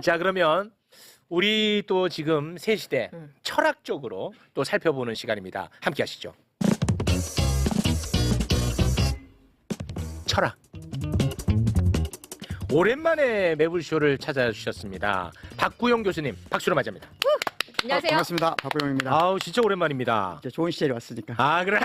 자, 그러면 우리 또 지금 새 시대 철학적으로 또 살펴보는 시간입니다. 함께 하시죠. 철학. 오랜만에 매불쇼를 찾아주셨습니다. 박구영 교수님, 박수로 맞이합니다. 안녕하세요. 반갑습니다. 박구영입니다. 아우, 진짜 오랜만입니다. 이제 좋은 시절이 왔으니까. 아, 그래.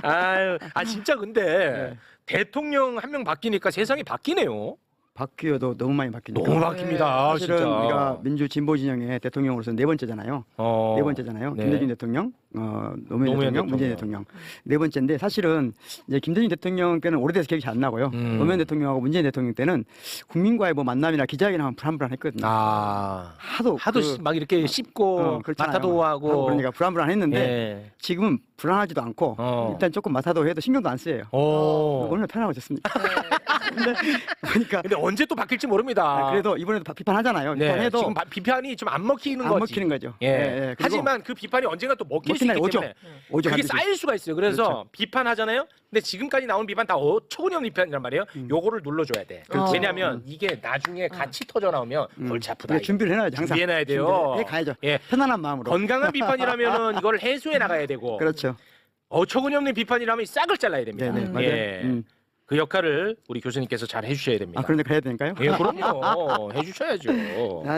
아유, 진짜 근데 대통령 한 명 바뀌니까 세상이 바뀌네요. 바뀌어도 너무 많이 바뀌니까. 너무 바뀝니다. 사실은 진짜. 우리가 민주 진보 진영의 대통령으로서 네 번째잖아요. 네 번째잖아요. 네. 김대중 대통령, 노무현 대통령, 문재인 대통령. 네 번째인데 사실은 이제 김대중 대통령 때는 오래돼서 기억이 잘 안 나고요. 노무현 대통령하고 문재인 대통령 때는 국민과의 뭐 만남이나 기자회견 하면 불안불안했거든요. 하도 막 이렇게 씹고 그렇잖아요. 마타도 하고 그러니까 불안불안했는데 예. 지금은 불안하지도 않고 일단 조금 마타도 해도 신경도 안 쓰여요. 얼마나 편하고 좋습니다. 근데 보니까 근데 언제 또 바뀔지 모릅니다. 그래도 이번에도 비판하잖아요. 네, 비판해도 지금 비판이 좀 안 먹히는 안 거지. 먹히는 거죠. 예. 그리고 하지만 그 비판이 언젠가 또 먹힐 수 먹힌 날이 있기 오죠. 때문에 오죠, 그게 반드시. 쌓일 수가 있어요. 그래서 그렇죠. 비판하잖아요. 근데 지금까지 나온 비판 다 어처구니없는 비판이란 말이에요. 요거를 눌러줘야 돼. 그렇죠. 왜냐하면 이게 나중에 같이 터져 나오면 골치 아프다. 이거 준비를 해놔야죠. 항상 준비해놔야 돼요. 해 가야죠. 예. 편안한 마음으로. 건강한 비판이라면은 이걸 해소해 나가야 되고 그렇죠. 어처구니없는 비판이라면 싹을 잘라야 됩니다. 네네 맞아요. 예. 그 역할을 우리 교수님께서 잘 해주셔야 됩니다. 그런데 그래야 되니까요? 예, 그럼요. 해주셔야죠.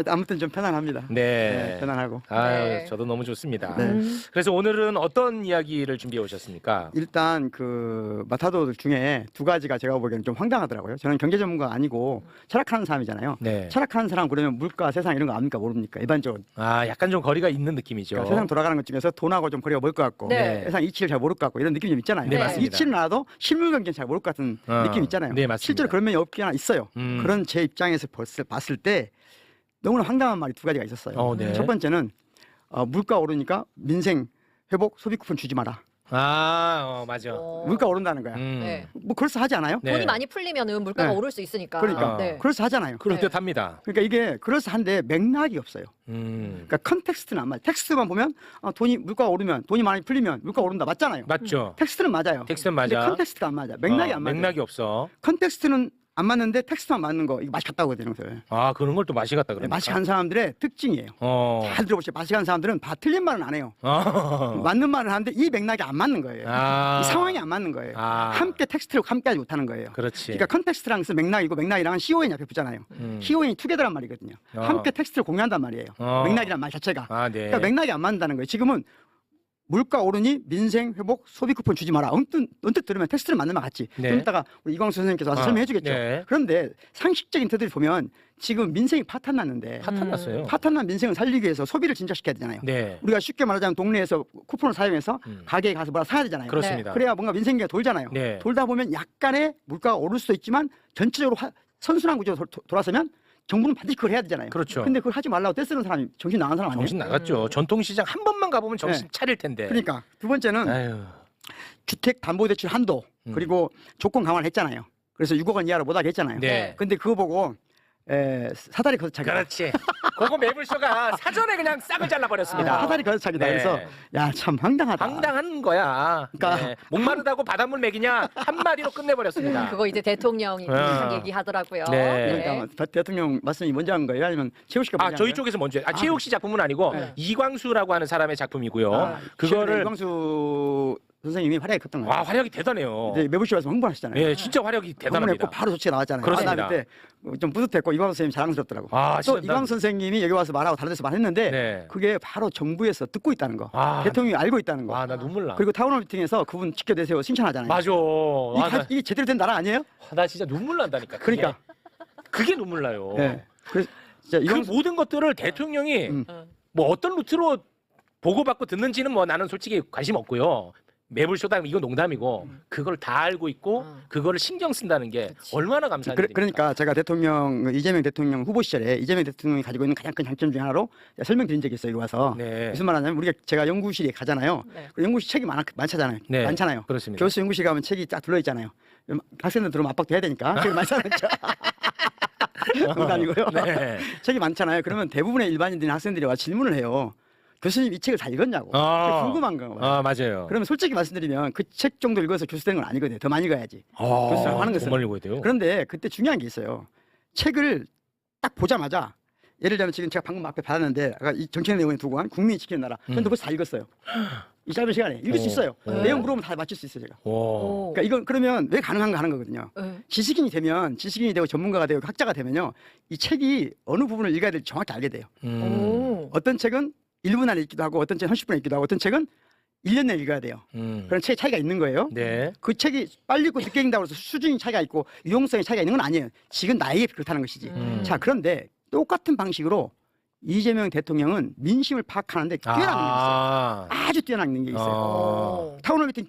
아무튼 좀 편안합니다. 네. 편안하고. 아유, 저도 너무 좋습니다. 네. 그래서 오늘은 어떤 이야기를 준비해 오셨습니까? 일단 그 마타도들 중에 두 가지가 제가 보기에는 좀 황당하더라고요. 저는 경제 전문가 아니고 철학하는 사람이잖아요. 네. 철학하는 사람 그러면 물가, 세상 이런 거 압니까 모릅니까? 일반적으로. 약간 좀 거리가 있는 느낌이죠. 그러니까 세상 돌아가는 것 중에서 돈하고 좀 거리가 멀 것 같고 네. 세상 이치를 잘 모를 것 같고 이런 느낌이 좀 있잖아요. 네, 맞습니다. 이치는 알아도 실물 경제는 잘 모를 것 같은 느낌 있잖아요. 네, 맞습니다. 실제로 그런 면이 없긴 있어요. 그런 제 입장에서 봤을 때 너무나 황당한 말이 두 가지가 있었어요. 네. 첫 번째는 물가 오르니까 민생 회복 소비 쿠폰 주지 마라. 맞아. 물가 오른다는 거야. 네. 뭐 그럴싸하지 않아요? 네. 돈이 많이 풀리면은 물가가 네. 오를 수 있으니까. 그러니까 네. 그럴싸하잖아요. 그럴듯합니다. 그러니까 이게 그럴싸한데 맥락이 없어요. 그러니까 컨텍스트는 안 맞아요. 텍스트만 보면 돈이 물가가 오르면 돈이 많이 풀리면 물가 오른다 맞잖아요. 맞죠. 텍스트는 맞아요. 텍스트는 근데 맞아. 컨텍스트가 안 맞아. 맥락이 안 맞아. 맥락이 없어. 컨텍스트는 안 맞는데 텍스트만 맞는 거 이거 맛이 같다고 하거든요. 그런 걸 또 맛이 갔다 그러니까. 맛이 간 사람들의 특징이에요. 잘 들어보세요. 맛이 간 사람들은 틀린 말은 안 해요. 맞는 말을 하는데 이 맥락이 안 맞는 거예요. 이 상황이 안 맞는 거예요. 함께 텍스트를 함께 하지 못하는 거예요. 그렇지. 그러니까 컨텍스트랑 맥락이고 맥락이랑은 CON이 앞에 붙잖아요. CON이 투게더란 말이거든요. 함께 텍스트를 공유한단 말이에요. 맥락이란 말 자체가. 네. 그러니까 맥락이 안 맞는다는 거예요. 지금은 물가 오르니 민생 회복 소비 쿠폰 주지 마라. 언뜻 들으면 텍스트를 맞는 말 같지. 네. 좀 이따가 우리 이광수 선생님께서 와서 설명해 주겠죠. 네. 그런데 상식적인 터들이 보면 지금 민생이 파탄났는데 파탄났어요. 파탄난 민생을 살리기 위해서 소비를 진작시켜야 되잖아요. 네. 우리가 쉽게 말하자면 동네에서 쿠폰을 사용해서 가게에 가서 뭐라 사야 되잖아요. 그렇습니다. 그래야 뭔가 민생계가 돌잖아요. 네. 돌다 보면 약간의 물가가 오를 수도 있지만 전체적으로 선순환 구조로 돌아서면 정부는 반드시 그걸 해야 되잖아요. 그렇죠. 근데 그걸 하지 말라고 떼쓰는 사람이 정신 나간 사람 아니에요? 정신 나갔죠. 전통시장 한 번만 가보면 정신 차릴 텐데. 그러니까 두 번째는 아유. 주택담보대출 한도 그리고 조건 강화를 했잖아요. 그래서 6억 원 이하로 못하게 했잖아요. 네. 근데 그거 보고 사다리 걷어차기다. 그렇지. 그거 매불쇼가 사전에 그냥 싹을 잘라버렸습니다. 사다리 걷어차기다. 네. 그래서 야 참 황당하다. 황당한 거야. 그러니까 네. 목마르다고 바닷물 먹이냐 한마디로 끝내버렸습니다. 그거 이제 대통령이 한 얘기 하더라고요. 네. 그러니까 대통령 말씀이 먼저 한 거예요? 아니면 최욱 씨가 먼저 한 저희 거예요? 쪽에서 먼저 최욱 씨 작품은 아니고 네. 이광수라고 하는 사람의 작품이고요. 그거를 그거를 이광수 선생님이 활약이 컸던 거예요. 화력이 대단해요. 이제 매부쇼 와서 홍보하시잖아요. 예, 진짜 화력이 대단합니다. 홍보했고 바로 조치가 나왔잖아요. 그렇습니다. 나 그때 좀 뿌듯했고 이광수 선생님 자랑스럽더라고. 아, 또 진짜 이광수 선생님이 여기 와서 말하고 다른 데서 말했는데 네. 그게 바로 정부에서 듣고 있다는 거. 아, 대통령이 알고 있다는 거. 나 눈물 나. 그리고 타운홀 미팅에서 그분 지켜내세요 칭찬하잖아요. 맞아. 이게 제대로 된 나라 아니에요? 나 진짜 눈물 난다니까. 그러니까. 그게 눈물 나요. 네. 그래서 진짜 그 이광수 모든 것들을 대통령이 뭐 어떤 루트로 보고받고 듣는지는 뭐 나는 솔직히 관심 없고요. 매불쇼다 이거 농담이고 그걸 다 알고 있고 그거를 신경 쓴다는 게 얼마나 감사한 일입니까? 그러니까 제가 이재명 대통령 후보 시절에 이재명 대통령이 가지고 있는 가장 큰 장점 중에 하나로 설명드린 적이 있어요. 여기 와서 네. 무슨 말하냐면 제가 연구실에 가잖아요. 네. 그 연구실 책이 많잖아요. 네. 많잖아요. 그렇습니다. 교수 연구실 가면 책이 쫙 들러 있잖아요. 학생들 들어오면 압박도 해야 되니까 책이 많잖아요. 농담이고요. 네. 책이 많잖아요. 그러면 대부분의 일반인들이나 학생들이 와 질문을 해요. 교수님 이 책을 다 읽었냐고. 그게 궁금한 거예요. 맞아요. 그러면 솔직히 말씀드리면 그 책 정도 읽어서 교수 되는 건 아니거든요. 더 많이 읽어야지. 교수를 하는 것은. 정말 읽어야 돼요. 그런데 그때 중요한 게 있어요. 책을 딱 보자마자 예를 들면 지금 제가 방금 앞에 받았는데 아까 이 정책 내용에 두고 한 국민이 지키는 나라. 근데 벌써 다 읽었어요. 이 짧은 시간에 읽을 수 있어요. 내용 물어보면 다 맞출 수 있어요, 제가. 오. 그러니까 이건 그러면 왜 가능한가 하는 거거든요. 네. 지식인이 되고 전문가가 되고 학자가 되면요. 이 책이 어느 부분을 읽어야 될지 정확히 알게 돼요. 오. 어떤 책은 1분 안에 읽기도 하고 어떤 책은 30분에 읽기도 하고 어떤 책은 1년 내에 읽어야 돼요. 그런 책 차이가 있는 거예요. 네. 그 책이 빨리 읽고 늦게 읽는다고 해서 수준이 차이가 있고 유용성이 차이가 있는 건 아니에요. 지금 나에게 그렇다는 것이지. 자, 그런데 똑같은 방식으로 이재명 대통령은 민심을 파악하는데 뛰어난 능력이 있어요. 아주 뛰어난 능력이 있어요. 타운홀 미팅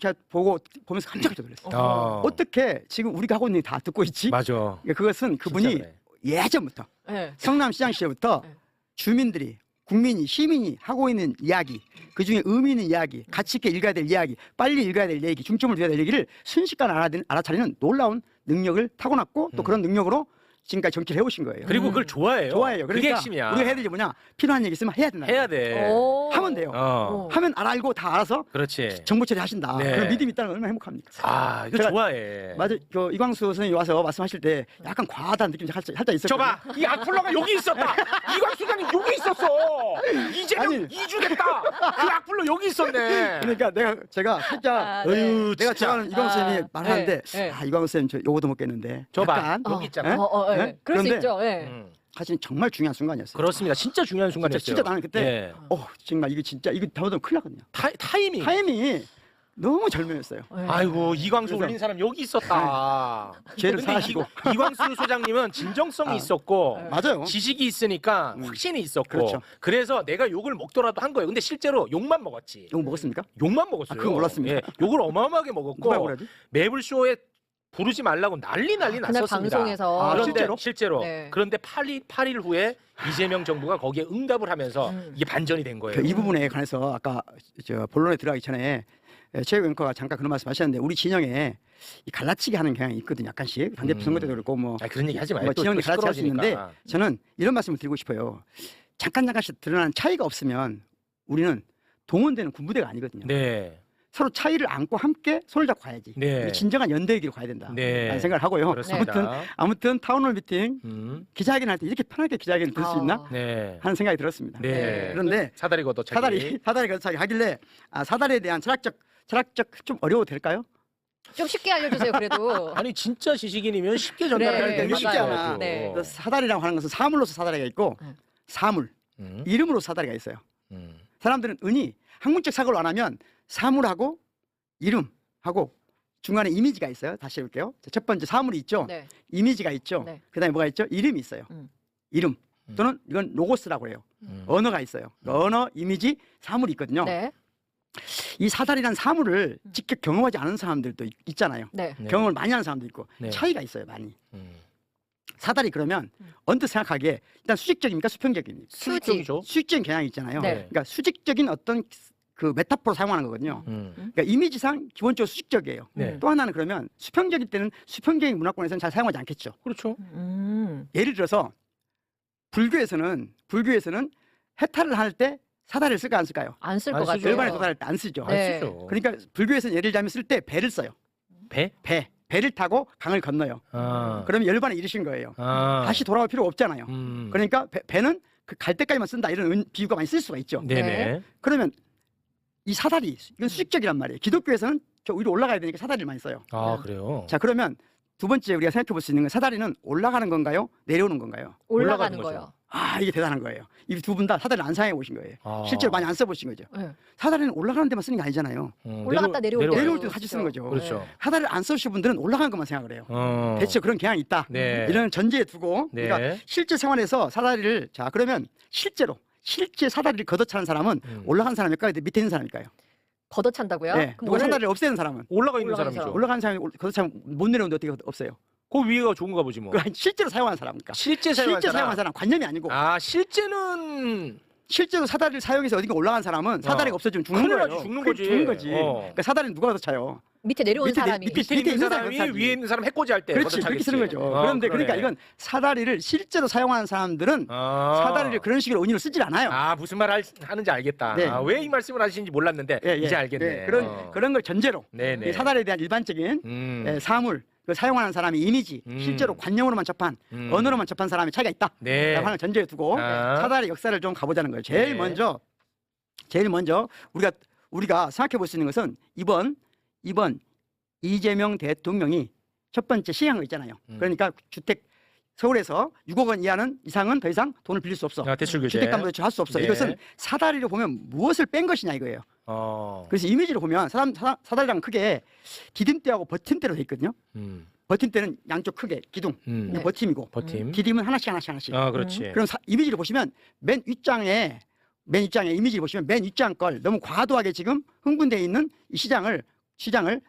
보면서 깜짝 놀랐어요. 어떻게 지금 우리가 하고 있는 일 다 듣고 있지? 맞아. 그것은 그분이 그래. 예전부터 네. 성남시장 시절부터 네. 주민들이 국민이 시민이 하고 있는 이야기 그중에 의미 있는 이야기 가치 있게 읽어야 될 이야기 빨리 읽어야 될 얘기 중점을 둬야 될 얘기를 순식간에 알아차리는 놀라운 능력을 타고났고 또 그런 능력으로 지금까지 정치를 해오신 거예요. 그리고 그걸 좋아해요. 좋아해요. 그게 그러니까 핵심이야. 우리가 해야 되지 뭐냐 필요한 얘기 있으면 해야 된다. 해야 돼. 오. 하면 돼요. 하면 알고 다 알아서 그렇지. 정보 처리하신다. 네. 그런 믿음이 있다는 건 얼마나 행복합니까? 아, 이거 제가- 좋아해. 맞아. 이광수 선생님이 와서 말씀하실 때 약간 과하다는 느낌이 살짝 있었거든요. 저봐, 이 악플러가 여기 있었다. 이광수 소장님 여기 있었어. 이재명 아니. 2주 됐다. 그 악플러 여기 있었네. 그러니까 제가 살짝 아, 네. 어휴, 내가 진짜. 좋아하는 이광수 선생님이 말하는데 네, 네. 이광수 선생님 저 요거도 먹겠는데 저봐, 약간 여기 있잖아. 예? 네. 네? 그럴 수 그런데 있죠. 네. 사실 정말 중요한 순간이었어요. 그렇습니다. 진짜 중요한 순간이었어요. 진짜 나는 그때 예. 정말 이거 잘못하면 큰일 나거든요. 타이밍. 타이밍이 너무 절묘했어요. 네. 아이고, 이광수 그래서- 올린 사람 여기 있었다. 죄를 근데 사하시고. 이광수 소장님은 진정성이 아. 있었고 맞아요. 지식이 있으니까 확신이 있었고 그렇죠. 그래서 내가 욕을 먹더라도 한 거예요. 근데 실제로 욕만 먹었지. 이거 먹었습니까? 욕만 먹었어요. 그건 몰랐습니다. 예, 욕을 어마어마하게 누가 먹었고 그러지? 매불쇼에 부르지 말라고 난리 그날 났었습니다. 방송에서 아, 그런데 실제로? 네. 그런데 8일 후에 이재명 정부가 거기에 응답을 하면서 이게 반전이 된 거예요. 이 부분에 관해서 아까 저 본론에 들어가기 전에 최고 앵커가 잠깐 그런 말씀하셨는데 우리 진영에 이 갈라치기 하는 경향이 있거든요. 약간씩 당대표 선거 때도 그렇고 뭐 그런 얘기 하지 말고 뭐 진영이 또 갈라치기 할 수 있는데 시끄러워지니까. 저는 이런 말씀을 드리고 싶어요. 잠깐씩 드러나는 차이가 없으면 우리는 동원되는 군부대가 아니거든요. 네. 서로 차이를 안고 함께 손을 잡고 가야지. 네. 우리 진정한 연대의 길로 가야 된다. 네. 라는 생각을 하고요. 그렇습니다. 아무튼 타운홀 미팅 음. 기자회견 할 때 이렇게 편하게 기자회견을 들을 수 있나 네. 하는 생각이 들었습니다. 네. 그런데 사다리 걷어차기. 사다리 거차기 하길래 사다리에 대한 철학적 좀 어려워도 될까요? 좀 쉽게 알려주세요. 그래도. 아니 진짜 지식인이면 쉽게 그래, 전달할 때 이게 쉽지 맞아요. 않아. 네. 그래서 사다리라고 하는 것은 사물로서 사다리가 있고 사물 이름으로 사다리가 있어요. 사람들은 은히 학문적 사고를 안 하면 사물하고 이름하고 중간에 이미지가 있어요. 다시 해볼게요. 첫 번째 사물이 있죠. 네. 이미지가 있죠. 네. 그다음에 뭐가 있죠? 이름이 있어요. 이름 또는 이건 로고스라고 해요. 언어가 있어요. 언어, 이미지, 사물이 있거든요. 네. 이 사다리란 사물을 직접 경험하지 않은 사람들도 있잖아요. 네. 네. 경험을 많이 하는 사람도 있고 네. 차이가 있어요. 많이. 음. 사다리 그러면 언뜻 생각하기에 일단 수직적입니까? 수평적입니까? 수직적이죠. 수직적인 경향이 있잖아요. 네. 그러니까 수직적인 어떤 그 메타포로 사용하는 거거든요. 그러니까 이미지상 기본적으로 수직적이에요. 네. 또 하나는 그러면 수평적일 때는 수평적인 문화권에서는 잘 사용하지 않겠죠. 그렇죠. 예를 들어서 불교에서는 해탈을 할 때 사다리를 쓸까 안 쓸까요? 안 쓸 안 것 쓰죠. 같아요. 절반에 도달할 때 안 쓰죠. 네. 안 쓰죠. 그러니까 불교에서는 예를 들자면 쓸 때 배를 써요. 배? 배를 타고 강을 건너요. 아. 그러면 열반에 이르신 거예요. 아. 다시 돌아올 필요 없잖아요. 그러니까 배는 그 갈 때까지만 쓴다 이런 비유가 많이 쓸 수가 있죠. 네네. 그러면 이 사다리 이건 수직적이란 말이에요. 기독교에서는 저 위로 올라가야 되니까 사다리를 많이 써요. 아 그래요. 자 그러면 두 번째 우리가 생각해 볼 수 있는 건 사다리는 올라가는 건가요? 내려오는 건가요? 올라가는 올라가는 거요. 아 이게 대단한 거예요. 이 두 분 다 사다리를 안 사용해 보신 거예요. 아. 실제로 많이 안 써보신 거죠. 네. 사다리는 올라가는 데만 쓰는 게 아니잖아요. 올라갔다 내려올 때. 내려올 때도 사실 쓰는 거죠. 그렇죠. 사다리를 안 써보신 분들은 올라가는 것만 생각을 해요. 대체 그런 경향이 있다. 네. 이런 전제에 두고 네. 그러니까 실제 생활에서 사다리를 자 그러면 실제 사다리를 걷어차는 사람은 올라간 사람일까요? 밑에 있는 사람일까요? 걷어찬다고요? 네. 그럼 누가 사다리를 없애는 사람은 올라가 있는 올라가는 사람이죠. 사람. 올라가는 사람이 걷어차면 못 내려오는데 어떻게 없어요? 그 위에가 좋은가 보지 뭐. 그 실제로 사용한 사람입니까? 실제 사용한 사람. 관념이 아니고 아 실제는 실제로 사다리를 사용해서 어딘가 올라간 사람은 사다리가 없어지면 죽는 큰일 거예요. 나지, 죽는 그게 거지. 죽는 거지. 어. 그러니까 사다리는 누가 걷어차요? 밑에 내려온 밑에 사람이. 밑에 있는 사람이 위에 있는 사람 해코지 할 때 그렇지, 그렇게 쓰는 거죠. 그런데 그러니까 이건 사다리를 실제로 사용하는 사람들은 사다리를 그런 식으로 은유로 쓰질 않아요. 아 무슨 말 하는지 알겠다. 네. 왜 이 말씀을 하시는지 몰랐는데 이제 알겠네. 예, 그런 걸 전제로 네네. 이 사다리에 대한 일반적인 사물 그 사용하는 사람의 이미지, 실제로 관념으로만 접한 언어로만 접한 사람의 차이가 있다. 네. 하는 전제에 두고 사다리 역사를 좀 가보자는 거예요. 제일 먼저 우리가 생각해 볼 수 있는 것은 이번 이재명 대통령이 첫 번째 시행한 거 있잖아요. 그러니까 주택 서울에서 6억 원 이상은 더 이상 돈을 빌릴 수 없어. 대출 규제. 주택담보대출 할 수 없어. 네. 이것은 사다리로 보면 무엇을 뺀 것이냐 이거예요. 그래서 이미지로 보면 사다리랑 크게 디딤대하고 버팀대로 돼 있거든요. 버팀대는 양쪽 크게 기둥, 네. 버팀이고 버팀. 디딤은 하나씩. 그렇지. 그럼 이미지를 보시면 맨 윗장에 이미지를 보시면 맨 윗장 걸 너무 과도하게 지금 흥분되어 있는 이 시장을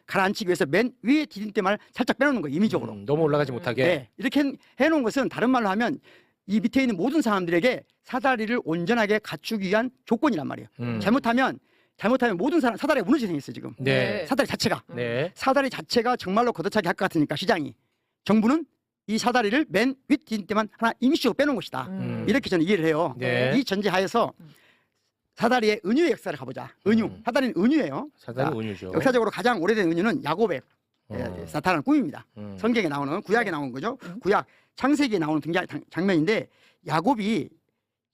가라앉히기 위해서 맨 위에 디딤대만 살짝 빼놓는 거예요. 이미적으로. 너무 올라가지 못하게. 네, 이렇게 해놓은 것은 다른 말로 하면 이 밑에 있는 모든 사람들에게 사다리를 온전하게 갖추기 위한 조건이란 말이에요. 잘못하면 모든 사람 사다리가 무너지게 생겼어요 지금. 네. 사다리 자체가. 네. 사다리 자체가 정말로 걷어차기 할 것 같으니까 시장이. 정부는 이 사다리를 맨 윗 디딤대만 하나 임시로 빼놓은 것이다. 이렇게 저는 이해를 해요. 네. 이 전제하에서 사다리의 은유의 역사를 가보자. 은유. 사다리는 은유예요. 사다리 은유죠. 역사적으로 가장 오래된 은유는 야곱의 나타나는 꿈입니다. 성경에 나오는 구약에 나오는 거죠. 구약 창세기에 나오는 장면인데 야곱이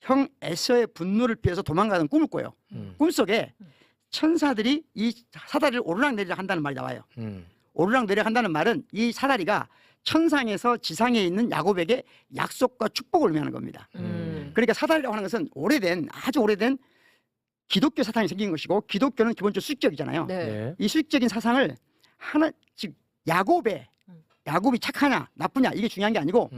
형 에서의 분노를 피해서 도망가는 꿈을 꿔요. 꿈속에 천사들이 이 사다리를 오르락내리락 한다는 말이 나와요. 오르락내리락 한다는 말은 이 사다리가 천상에서 지상에 있는 야곱에게 약속과 축복을 의미하는 겁니다. 그러니까 사다리라고 하는 것은 아주 오래된 기독교 사상이 생긴 것이고 기독교는 기본적으로 수직적이잖아요. 네. 이 수직적인 사상을 즉 야곱이 착하냐 나쁘냐 이게 중요한 게 아니고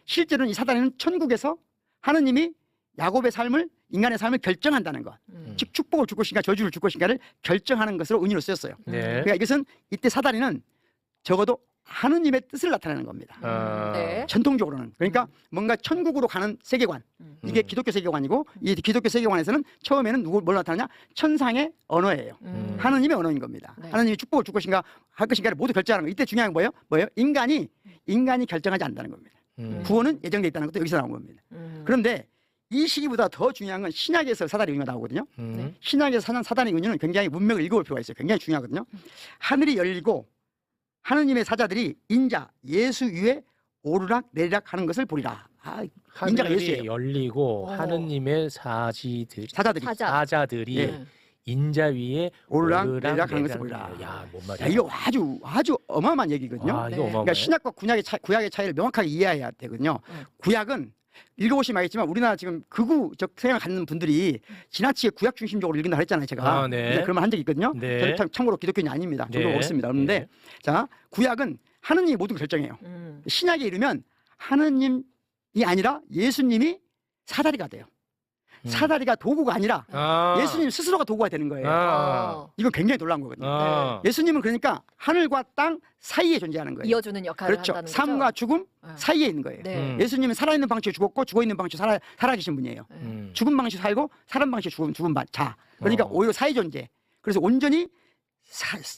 실제로는 이 사다리는 천국에서 하느님이 야곱의 삶을 인간의 삶을 결정한다는 것. 즉 축복을 줄 것인가 저주를 줄 것인가를 결정하는 것으로 은유로 쓰였어요. 네. 그러니까 이것은 이때 사다리는 적어도 하느님의 뜻을 나타내는 겁니다. 네. 전통적으로는 그러니까 뭔가 천국으로 가는 세계관 이게 기독교 세계관이고 이 기독교 세계관에서는 처음에는 뭘 나타내냐 천상의 언어예요. 하느님의 언어인 겁니다. 네. 하느님이 축복을 줄 것인가 할 것인가를 모두 결정하는 거. 이때 중요한 건 뭐예요? 인간이 결정하지 않는다는 겁니다. 구원은 예정돼 있다는 것도 여기서 나온 겁니다. 그런데 이 시기보다 더 중요한 건 신약에서 사다리 은유가 나오거든요. 신약에서 사다리 은유는 굉장히 문맥을 읽어볼 필요가 있어요. 굉장히 중요하거든요. 하늘이 열리고 하느님의 사자들이 인자 예수 위에 오르락 내리락 하는 것을 보리라. 인자가 하늘이 예수예요. 열리고 하느님의 사자들이 예. 인자 위에 오르락 내리락 하는 것을 보리라. 야, 뭔 야, 말이야? 이거 아주 어마어마한 얘기거든요. 아, 이거 네. 어마어마해. 그러니까 신약과 구약의 차이를 명확하게 이해해야 되거든요. 구약은 읽어보시면 알겠지만 우리나라 지금 극우적 성향을 갖는 분들이 지나치게 구약 중심적으로 읽는다 그랬잖아요. 제가 네. 그런 말 한 적이 있거든요. 네. 저는 참고로 기독교인이 아닙니다. 네. 저도 없습니다. 그런데 네. 자 구약은 하느님이 모든 걸 결정해요. 신약에 이르면 하느님이 아니라 예수님이 사다리가 돼요. 사다리가 도구가 아니라 예수님 스스로가 도구가 되는 거예요. 이건 굉장히 놀라운 거거든요. 예수님은 그러니까 하늘과 땅 사이에 존재하는 거예요. 이어주는 역할을 그렇죠. 한다는 거죠. 삶과 죽음 사이에 있는 거예요. 네. 예수님은 살아있는 방식에 죽었고 죽어있는 방식에 살아계신 분이에요. 죽은 방식에 살고 살은 방식에 죽은 자. 그러니까 오히려 사이 존재. 그래서 온전히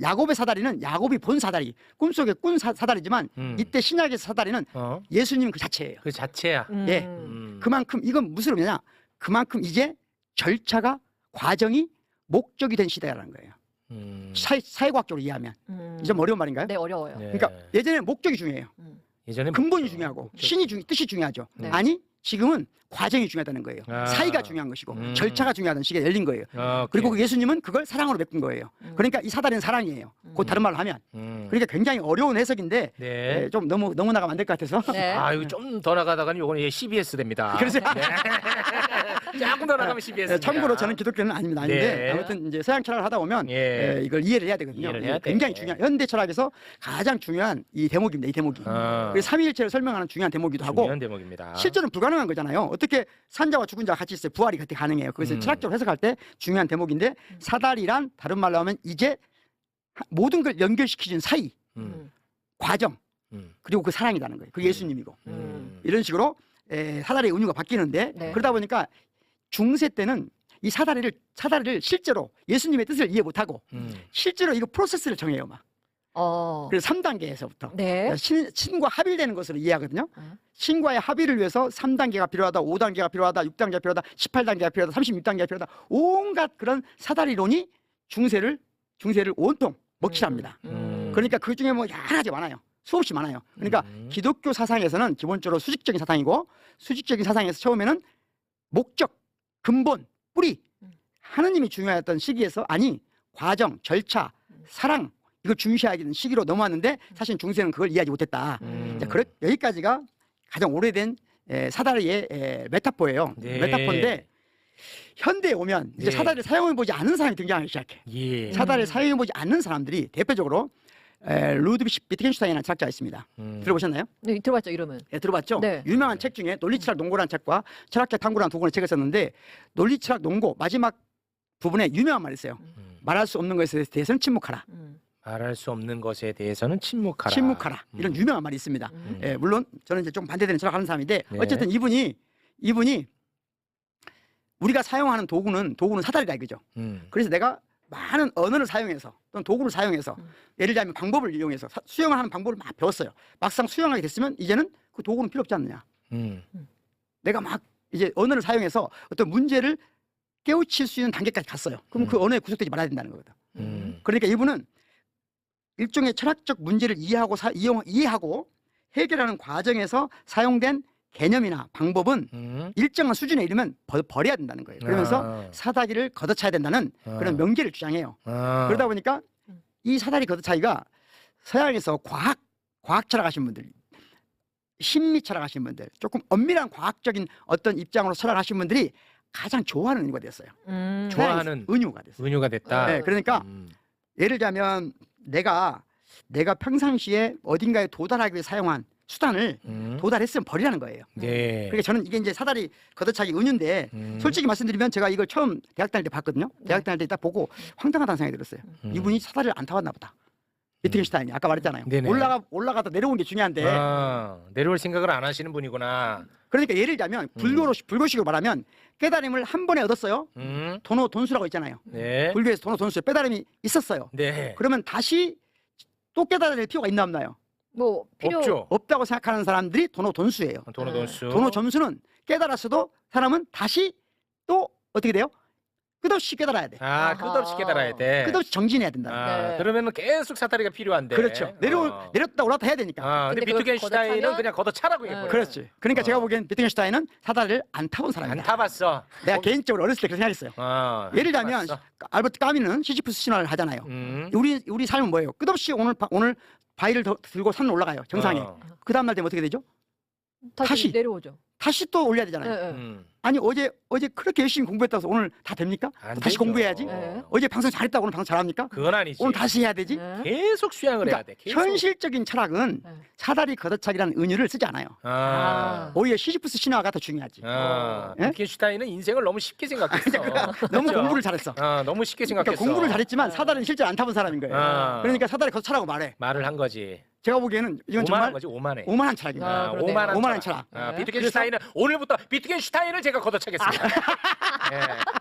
야곱의 사다리는 야곱이 본 사다리, 꿈속에 꾼 사다리지만 이때 신약의 사다리는 예수님 그 자체예요. 그 자체야. 예. 그만큼 이건 무슨 의미냐? 그만큼 이제 절차가 과정이 목적이 된 시대라는 거예요. 사회과학적으로 이해하면. 이 좀 어려운 말인가요? 네, 어려워요. 네. 그러니까 예전에는 목적이 중요해요. 예전에 근본이 중요하고 뜻이 중요하죠. 네. 아니 지금은 과정이 중요하다는 거예요. 사이가 중요한 것이고 절차가 중요하다는 시기에 열린 거예요. 그리고 예수님은 그걸 사랑으로 메꾼 거예요. 그러니까 이 사다리는 사랑이에요. 곧 다른 말로 하면. 그러니까 굉장히 어려운 해석인데 네. 좀 너무 나가면 안 될 것 같아서. 네. 아, 이거 좀 더 나가다가는 요거는 CBS 됩니다. 그래서 조금 더 나가면 CBS. 참고로 저는 기독교는 아닙니다. 아닌데 네. 아무튼 이제 서양 철학을 하다 보면 예. 이걸 이해를 해야 되거든요. 이해를 해야 돼. 굉장히 중요한 현대 철학에서 가장 중요한 이 대목입니다. 이 대목이. 그래서 삼위일체를 설명하는 중요한 대목이기도 하고 중요한 대목입니다. 실제로는 불가능한 거잖아요. 어떻게 산자와 죽은 자가 같이 있어요. 부활이 그때 가능해요. 그것을 철학적으로 해석할 때 중요한 대목인데 사다리란 다른 말로 하면 이제 모든 걸 연결시키는 사이, 과정, 그리고 그 사랑이라는 거예요. 그 예수님이고 이런 식으로 사다리의 은유가 바뀌는데 네. 그러다 보니까 중세 때는 이 사다리를 실제로 예수님의 뜻을 이해 못하고 실제로 이거 프로세스를 정해요. 막 그래서 3단계에서부터 네. 신과 합일되는 것으로 이해하거든요. 어. 신과의 합의를 위해서 3단계가 필요하다, 5단계가 필요하다, 6단계가 필요하다, 18단계가 필요하다, 36단계가 필요하다. 온갖 그런 사다리론이 중세를 온통 먹칠합니다. 그러니까 그 중에 뭐 여러 가지 많아요. 수없이 많아요. 그러니까 기독교 사상에서는 기본적으로 수직적인 사상이고, 수직적인 사상에서 처음에는 목적, 근본, 뿌리, 하느님이 중요했던 시기에서 과정, 절차, 사랑 이걸 중시하기는 시기로 넘어왔는데 사실 중세는 그걸 이해하지 못했다. 자, 여기까지가 가장 오래된 사다리의 메타포예요. 네. 메타포인데 현대에 오면 이제 네. 사다리를 사용해보지 않는 사람이 등장하기 시작해. 예. 사다리를 사용해보지 않는 사람들이 대표적으로 루드비히 비트겐슈타인이라는 철학자가 있습니다. 들어보셨나요? 네, 들어봤죠 이름은. 네, 들어봤죠? 네. 유명한 책 중에 논리철학 농고라는 책과 철학적 탐구라는 두 권의 책을 썼는데 논리철학 농고 마지막 부분에 유명한 말이 있어요. 말할 수 없는 것에 대해서는 침묵하라. 말할 수 없는 것에 대해서는 침묵하라. 침묵하라. 이런 유명한 말이 있습니다. 예, 물론 저는 이제 좀 반대되는 철학하는 사람인데 네. 어쨌든 이분이 우리가 사용하는 도구는 사다리다 이거죠. 그래서 내가 많은 언어를 사용해서 또는 도구를 사용해서 예를 들면 방법을 이용해서 수영을 하는 방법을 막 배웠어요. 막상 수영하게 됐으면 이제는 그 도구는 필요 없지 않느냐. 내가 막 이제 언어를 사용해서 어떤 문제를 깨우칠 수 있는 단계까지 갔어요. 그럼 그 언어에 구속되지 말아야 된다는 거거든. 그러니까 이분은 일종의 철학적 문제를 이해하고 해결하는 과정에서 사용된 개념이나 방법은 일정한 수준에 이르면 버려야 된다는 거예요. 그러면서 사다리를 걷어차야 된다는 그런 명제를 주장해요. 그러다 보니까 이 사다리 걷어차기가 서양에서 과학 철학하신 분들, 심리 철학하신 분들, 조금 엄밀한 과학적인 어떤 입장으로 철학하신 분들이 가장 좋아하는 은유가 됐어요. 좋아하는 은유가 됐어요. 은유가 됐다. 네, 그러니까 예를 들자면 내가 평상시에 어딘가에 도달하기 위해 사용한 수단을 도달했으면 버리라는 거예요. 네. 그러니까 저는 이게 이제 사다리 걷어차기 은유인데 솔직히 말씀드리면 제가 이걸 처음 대학 다닐 때 봤거든요. 대학 다닐 때 딱 보고 황당하다는 생각이 들었어요. 이분이 사다리를 안 타봤나 보다. 비트겐슈타인이 아까 말했잖아요. 네네. 올라가다 내려오는 게 중요한데 내려올 생각을 안 하시는 분이구나. 그러니까 예를 들자면 불교식으로 말하면 깨달음을 한 번에 얻었어요. 돈수라고 있잖아요. 네. 불교에서 돈수 깨달음이 있었어요. 네. 그러면 다시 또 깨달아야 될 필요가 있나 없나요? 뭐 필요 없죠. 없다고 생각하는 사람들이 돈수예요. 돈수. 점수는 깨달았어도 사람은 다시 또 어떻게 돼요? 끝없이 깨달아야 돼. 끝없이 깨달아야 돼. 끝없이 정진해야 된다. 네. 그러면은 계속 사다리가 필요한데. 그렇죠. 내렸다 올랐다 해야 되니까. 근데 근데 그걸 비트겐슈타인은 걷어차면? 그냥 걷어차라고 해버려. 그렇지. 그러니까 제가 보기엔 비트겐슈타인은 사다리를 안 타본 안 사람이다. 타봤어. 내가 개인적으로 어렸을 때 그렇게 생각했어요. 예를 들면 알버트 까미는 시지프스 신화를 하잖아요. 우리 삶은 뭐예요? 끝없이 오늘 바위를 들고 산 올라가요. 정상에. 그 다음 날 되면 어떻게 되죠? 다시 내려오죠. 다시 또 올려야 되잖아요. 네. 아니 어제 그렇게 열심히 공부했다고 해서 오늘 다 됩니까? 안 또 다시 되죠. 공부해야지. 네. 어제 방송 잘했다고 오늘 방송 잘합니까? 그건 아니지. 오늘 다시 해야 되지. 네. 계속 수양을 해야 돼. 계속. 현실적인 철학은 네. 사다리 걷어차기라는 은유를 쓰지 않아요. 오히려 시지프스 신화가 더 중요하지. 예? 비트겐슈타인은 인생을 너무 쉽게 생각했어. 너무 그렇죠? 공부를 잘했어. 너무 쉽게 생각했어. 그러니까 공부를 잘했지만 사다리는 실제로 안 타본 사람인 거예요. 그러니까 사다리 걷어차라고 말해. 말을 한 거지. 제가 보기에는 이건 오만한 정말 거지, 오만해. 오만한 철학입니다. 그러네요. 오만한 철학. 네. 비트겐슈타인은 오늘부터 비트겐슈타인을 제가 걷어차겠습니다.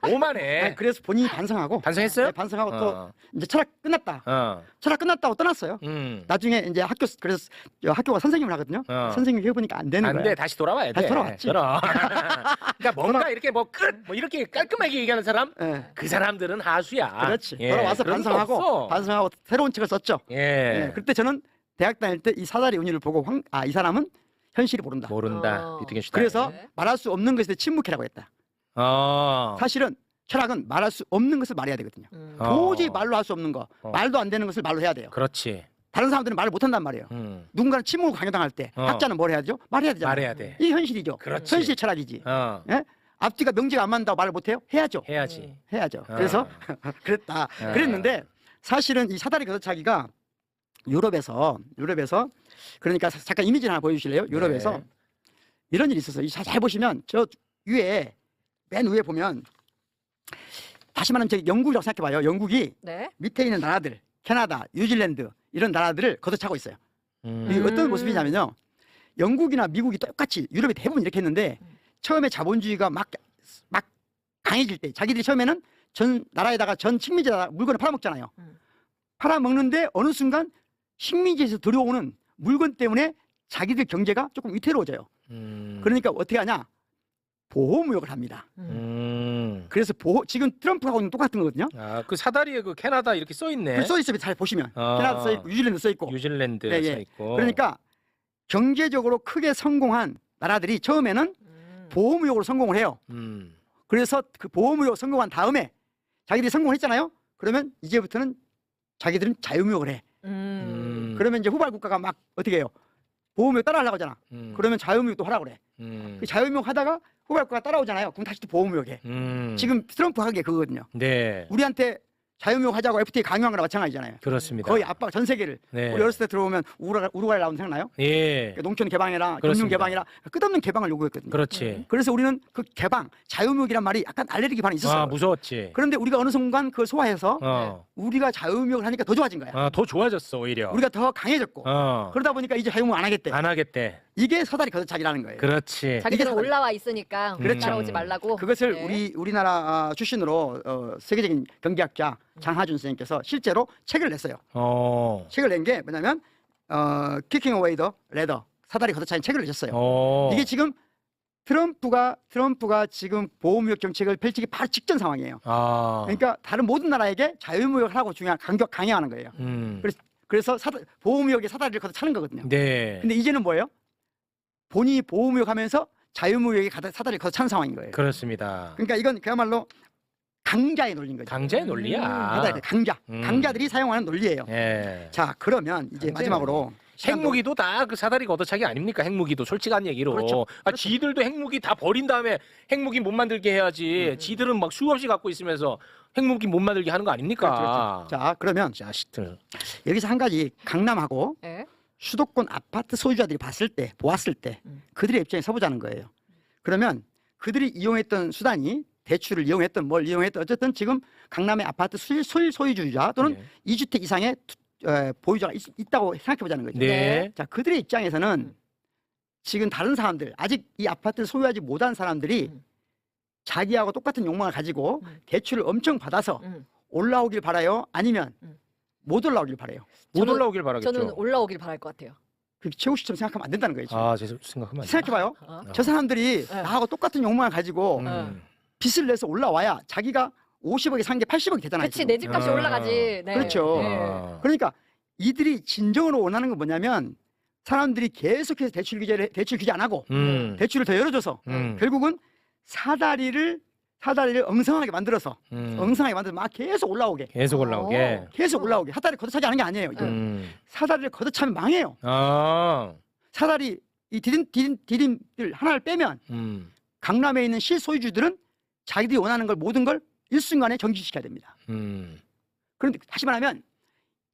오만해. 아니, 그래서 본인이 반성하고 반성했어요? 네, 반성하고 또 이제 철학 끝났다. 철학 끝났다고 떠났어요. 나중에 이제 그래서 학교가 선생님을 하거든요. 선생님 해보니까 안 되는 거야. 안 돼, 다시 돌아와야 돼. 다시 돌아왔지. 그럼. 그러니까 뭔가 이렇게 뭐 이렇게 깔끔하게 얘기하는 사람, 예. 그 사람들은 하수야. 그렇지. 예, 돌아와서 그런 거 없어. 반성하고 새로운 책을 썼죠. 예. 예. 그때 저는 대학 다닐 때 이 사다리 운유를 보고 이 사람은 현실이 모른다. 모른다. 비트겐슈타인. 그래서 네. 말할 수 없는 것에 대해 침묵해라고 했다. 사실은 철학은 말할 수 없는 것을 말해야 되거든요. 도저히 말로 할 수 없는 거, 말도 안 되는 것을 말로 해야 돼요. 그렇지. 다른 사람들은 말을 못 한단 말이에요. 누군가는 침묵을 강요당할 때 학자는 뭘 해야 되죠? 말해야 되잖아요. 말해야 돼. 이게 현실이죠. 그렇지. 현실 철학이지. 예? 앞뒤가 명제가 안 맞는다고 말을 못 해요? 해야죠. 해야지. 해야죠. 그래서 그랬다. 그랬는데 사실은 이 사다리 걷어차기가 유럽에서 그러니까 잠깐 이미지 하나 보여주실래요? 유럽에서 네. 이런 일이 있었어요. 잘 보시면 저 위에 맨 위에 보면 다시 말하면 저기 영국이라고 생각해봐요. 영국이 네. 밑에 있는 나라들, 캐나다, 뉴질랜드 이런 나라들을 걷어차고 있어요. 이게 어떤 모습이냐면요. 영국이나 미국이 똑같이 유럽이 대부분 이렇게 했는데 처음에 자본주의가 막 강해질 때 자기들이 처음에는 전 나라에다가 전 식민지에다가 물건을 팔아먹잖아요. 팔아먹는데 어느 순간 식민지에서 들어오는 물건 때문에 자기들 경제가 조금 위태로워져요. 그러니까 어떻게 하냐? 보호무역을 합니다. 그래서 지금 트럼프하고는 똑같은 거거든요. 아, 그 사다리에 그 캐나다 이렇게 써 있네. 써 있어요. 잘 보시면 캐나다 써 있고 뉴질랜드 써 있고. 뉴질랜드 네, 써 예. 있고. 그러니까 경제적으로 크게 성공한 나라들이 처음에는 보호무역으로 성공을 해요. 그래서 그 보호무역 성공한 다음에 자기들이 성공했잖아요. 그러면 이제부터는 자기들은 자유무역을 해. 그러면 이제 후발 국가가 막 어떻게 해요? 보호무역 따라하려고 하잖아. 그러면 자유무역도 하라고 그래. 그 자유무역 하다가 후발 국가가 따라오잖아요. 그럼 다시 또 보호무역해. 지금 트럼프 하는 게 그거거든요. 네. 우리한테 자유무역 하자고 FTA 강요한 거랑 마찬가지잖아요. 그렇습니다. 거의 압박 전 세계를. 네. 우리 어렸을 때 들어오면 우루과이 나오는 생각나요? 예. 농촌 개방해라, 금융 그렇습니다. 개방해라, 끝없는 개방을 요구했거든요. 그렇지. 그래서 우리는 그 개방, 자유무역이란 말이 약간 알레르기 반응이 있었어요. 아, 무서웠지. 그런데 우리가 어느 순간 그걸 소화해서 우리가 자유무역을 하니까 더 좋아진 거야. 더 좋아졌어, 오히려. 우리가 더 강해졌고. 그러다 보니까 이제 자유무역 안 하겠대. 안 하겠대. 이게 서다리 걷어차기라는 거예요. 그렇지. 자기들은 이게 올라와 있으니까 그렇죠. 따라오지 말라고. 그것을 네. 우리나라 출신으로 세계적인 경제학자 장하준 선생님께서 실제로 책을 냈어요. 책을 낸 게 뭐냐면 Kicking Away the Ladder, 사다리 걷어차기 책을 내셨어요. 이게 지금 트럼프가 지금 보호무역 정책을 펼치기 바로 직전 상황이에요. 그러니까 다른 모든 나라에게 자유무역을 하고 강요하는 거예요. 그래서 보호무역의 사다리를 걷어차는 거거든요. 네. 근데 이제는 뭐예요? 본인이 보호무역하면서 자유무역의 사다리를 걷어차는 상황인 거예요. 그렇습니다. 그러니까 이건 그야말로 강자의 논리인 거죠. 강자의 논리야. 강자들이 사용하는 논리예요. 예. 자, 그러면 이제 마지막으로 핵무기도 다 그 사다리 걷어차기 아닙니까? 핵무기도 솔직한 얘기로. 그렇죠. 지들도 핵무기 다 버린 다음에 핵무기 못 만들게 해야지. 지들은 막 수없이 갖고 있으면서 핵무기 못 만들게 하는 거 아닙니까? 그렇죠. 자, 그러면 자식들. 여기서 한 가지 강남하고 네. 수도권 아파트 소유자들이 보았을 때 그들의 입장에 서보자는 거예요. 그러면 그들이 이용했던 수단이 대출을 이용했던 뭘 이용했던 어쨌든 지금 강남의 아파트 소유주자 또는 네. 2주택 이상의 보유자가 있다고 생각해보자는 거죠. 네. 자, 그들의 입장에서는 지금 다른 사람들 아직 이 아파트를 소유하지 못한 사람들이 자기하고 똑같은 욕망을 가지고 대출을 엄청 받아서 올라오길 바라요? 아니면 못 올라오길 바라요? 못 올라오길 바라겠죠. 저는 올라오길 바랄 것 같아요. 그렇게 최후 시점 생각하면 안 된다는 거예요. 지금. 제 생각하면 안 돼. 생각해봐요. 저 사람들이 나하고 똑같은 욕망을 가지고 빚을 내서 올라와야 자기가 50억에 산 게 80억이 되잖아요. 그렇지, 내 집값이 올라가지. 네. 그렇죠. 네. 그러니까 이들이 진정으로 원하는 건 뭐냐면 사람들이 계속해서 대출 규제 안 하고 대출을 더 열어줘서 결국은 사다리를 엉성하게 만들어서 막 계속 올라오게. 계속 올라오게. 계속 올라오게. 사다리 걷어차기 하는 게 아니에요. 이거. 사다리를 걷어차면 망해요. 사다리 이 디딤들 하나를 빼면 강남에 있는 실소유주들은 자기들이 원하는 걸 모든 걸 일순간에 정지시켜야 됩니다. 그런데 다시 말하면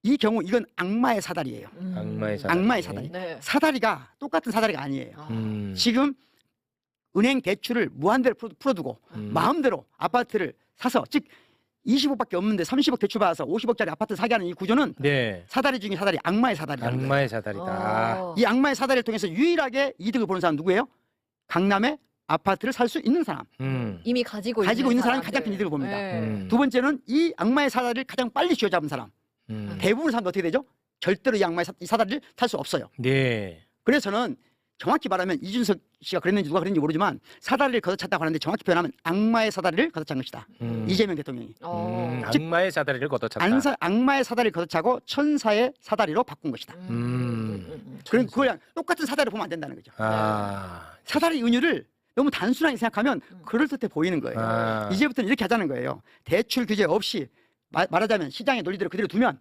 이 경우 이건 악마의 사다리예요. 악마의 사다리. 악마의 사다리. 네. 사다리가 똑같은 사다리가 아니에요. 지금 은행 대출을 무한대로 풀어두고 마음대로 아파트를 사서 즉 20억밖에 없는데 30억 대출 받아서 50억짜리 아파트 사게 하는 이 구조는 네. 사다리 중에 사다리, 악마의 사다리다. 악마의 사다리다. 이 악마의 사다리를 통해서 유일하게 이득을 보는 사람 누구예요? 강남에 아파트를 살 수 있는 사람. 이미 가지고 있는 사람이 사람들. 가장 큰 이득을 봅니다. 네. 두 번째는 이 악마의 사다리를 가장 빨리 쥐어잡은 사람. 대부분 사람도 어떻게 되죠? 절대로 이 악마의 이 사다리를 탈 수 없어요. 네. 그래서 저는 정확히 말하면 이준석 씨가 그랬는지 누가 그랬는지 모르지만 사다리를 걷어찼다고 하는데 정확히 표현하면 악마의 사다리를 걷어찬 것이다. 이재명 대통령이. 즉, 악마의 사다리를 걷어찼다. 악마의 사다리를 걷어차고 천사의 사다리로 바꾼 것이다. 그럼 그걸 똑같은 사다리를 보면 안 된다는 거죠. 사다리 은유를 너무 단순하게 생각하면 그럴듯해 보이는 거예요. 이제부터는 이렇게 하자는 거예요. 대출 규제 없이 말하자면 시장의 논리대로 그대로 두면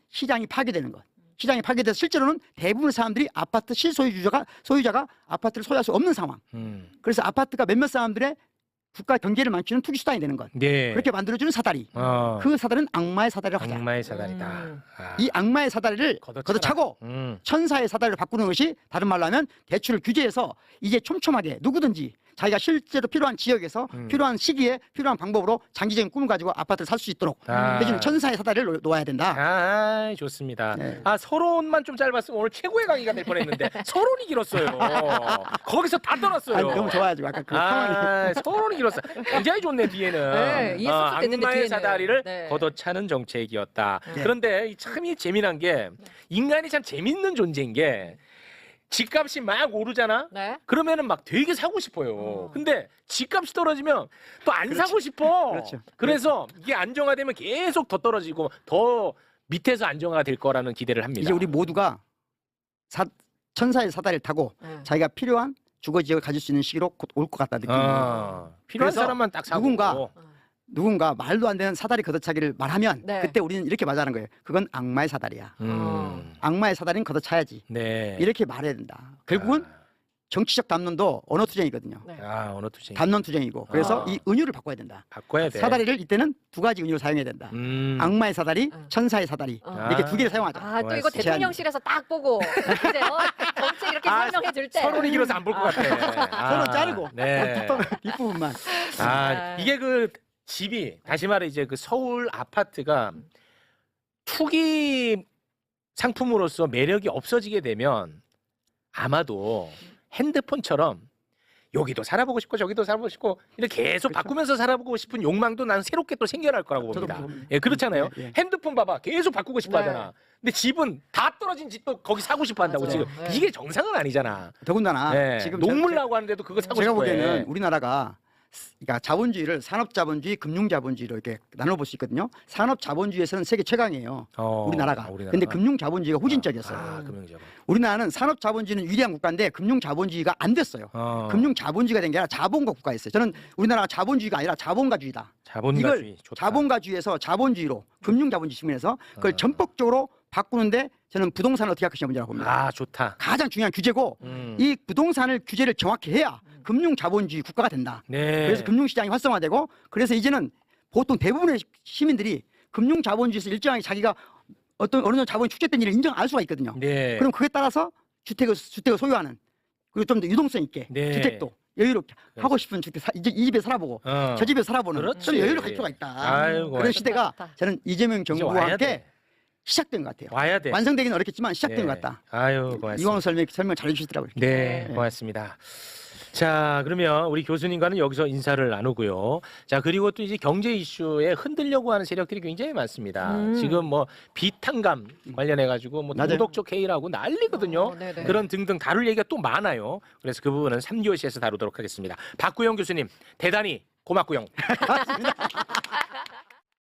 시장이 파괴되는 것. 시장이 파괴돼서 실제로는 대부분 사람들이 아파트 실소유자가 아파트를 소유할 수 없는 상황. 그래서 아파트가 몇몇 사람들의 국가 경제를 망치는 투기 수단이 되는 것. 네. 그렇게 만들어주는 사다리. 그 사다리는 악마의 사다리라고 하자. 악마의 사다리다. 이 악마의 사다리를 걷어차고 천사의 사다리를 바꾸는 것이 다른 말로 하면 대출을 규제해서 이제 촘촘하게 누구든지 자기가 실제로 필요한 지역에서 필요한 시기에 필요한 방법으로 장기적인 꿈을 가지고 아파트를 살 수 있도록 해주는 천사의 사다리를 놓아야 된다. 아, 좋습니다. 네. 아, 서론만 좀 짧았으면 오늘 최고의 강의가 될 뻔했는데 서론이 길었어요. 거기서 다 떠났어요. 아니, 너무 좋아가지고 아까 그 상황이. 아, 서론이 길었어. 굉장히 좋네 뒤에는. 네, 이해했을 때 했는데 악마의 뒤에는. 사다리를 네. 걷어차는 정책이었다. 네. 그런데 참 이 재미난 게 인간이 참 재밌는 존재인 게 집값이 막 오르잖아. 네. 그러면은 막 되게 사고 싶어요. 근데 집값이 떨어지면 또 안 사고 싶어. 그렇죠. 그래서 이게 안정화되면 계속 더 떨어지고 더 밑에서 안정화가 될 거라는 기대를 합니다. 이제 우리 모두가 천사의 사다리를 타고 자기가 필요한 주거 지역을 가질 수 있는 시기로 곧 올 것 같다 느낌이 필요한 그래서 사람만 딱 사고 누군가 말도 안 되는 사다리 걷어차기를 말하면 네. 그때 우리는 이렇게 말하는 거예요. 그건 악마의 사다리야. 악마의 사다리는 걷어차야지. 네. 이렇게 말해야 된다. 결국은 정치적 담론도 언어 투쟁이거든요. 네. 아, 언어 투쟁. 담론 투쟁이고. 그래서 아. 이 은유를 바꿔야 된다. 바꿔야 돼. 사다리를 이때는 두 가지 은유로 사용해야 된다. 악마의 사다리, 천사의 사다리. 이렇게 두 개를 사용하자. 아, 또 이거 고맙습니다. 대통령실에서 딱 보고 이제 정책 이렇게 설명해 줄 때. 서론이 길어서 안 볼 것 같아. 서로 자르고 네. 뒷부분만. 아, 이게 그 집이 다시 말해 이제 그 서울 아파트가 투기 상품으로서 매력이 없어지게 되면 아마도 핸드폰처럼 여기도 살아보고 싶고 저기도 살아보고 싶고 이렇게 계속 그렇죠. 바꾸면서 살아보고 싶은 욕망도 난 새롭게 또 생겨날 거라고 저도 봅니다. 그렇습니다. 예, 그렇잖아요. 네, 네. 핸드폰 봐봐. 계속 바꾸고 싶어 네. 하잖아. 근데 집은 다 떨어진 집도 거기 사고 싶어 한다고 맞아요. 지금. 네. 이게 정상은 아니잖아. 더군다나 네. 지금 농물 나고 하는데도 그거 사고 제가 싶어 보기에는 해. 우리나라가 그러니까 자본주의를 산업자본주의, 금융자본주의로 이렇게 나눠볼 수 있거든요. 산업자본주의에서는 세계 최강이에요. 우리나라가. 근데 금융자본주의가 후진적이었어요. 아, 금융자본. 우리나라는 산업자본주의는 유리한 국가인데 금융자본주의가 안 됐어요. 금융자본주의가 된 게 아니라 자본가 국가였어요. 저는 우리나라가 자본주의가 아니라 자본가주의다. 자본가주의. 이걸 좋다. 자본가주의에서 자본주의로 금융자본주의 측면에서 그걸 전폭적으로 바꾸는데 저는 부동산을 어떻게 할 것이냐 문제라고 봅니다. 아, 좋다. 가장 중요한 규제고 이 부동산을 규제를 정확히 해야 금융자본주의 국가가 된다. 네. 그래서 금융시장이 활성화되고 그래서 이제는 보통 대부분의 시민들이 금융자본주의에서 일정하게 자기가 어떤 어느 정도 자본이 축적된 일을 인정할 수가 있거든요. 네. 그럼 그에 따라서 주택을 소유하는 그리고 좀 더 유동성 있게 네. 주택도 여유롭게 하고 싶은 주택 이제 이 집에 살아보고 저 집에 살아보는 그렇지. 그런 여유를 가질 수가 있다. 아이고, 그런 시대가 좋다. 저는 이재명 이제 정부와 와야 함께 돼. 시작된 것 같아요. 와야 돼. 완성되기는 어렵겠지만 시작된 네. 것 같다. 아유, 고맙습니다. 이광호 설명 잘 해주시더라고요. 네, 네. 고맙습니다. 자, 그러면 우리 교수님과는 여기서 인사를 나누고요. 자, 그리고 또 이제 경제 이슈에 흔들려고 하는 세력들이 굉장히 많습니다. 지금 뭐 비탄감 관련해 가지고 뭐 맞아요. 도덕적 해이라고 난리거든요. 네네. 그런 등등 다룰 얘기가 또 많아요. 그래서 그 부분은 3교시에서 다루도록 하겠습니다. 박구영 교수님, 대단히 고맙고요.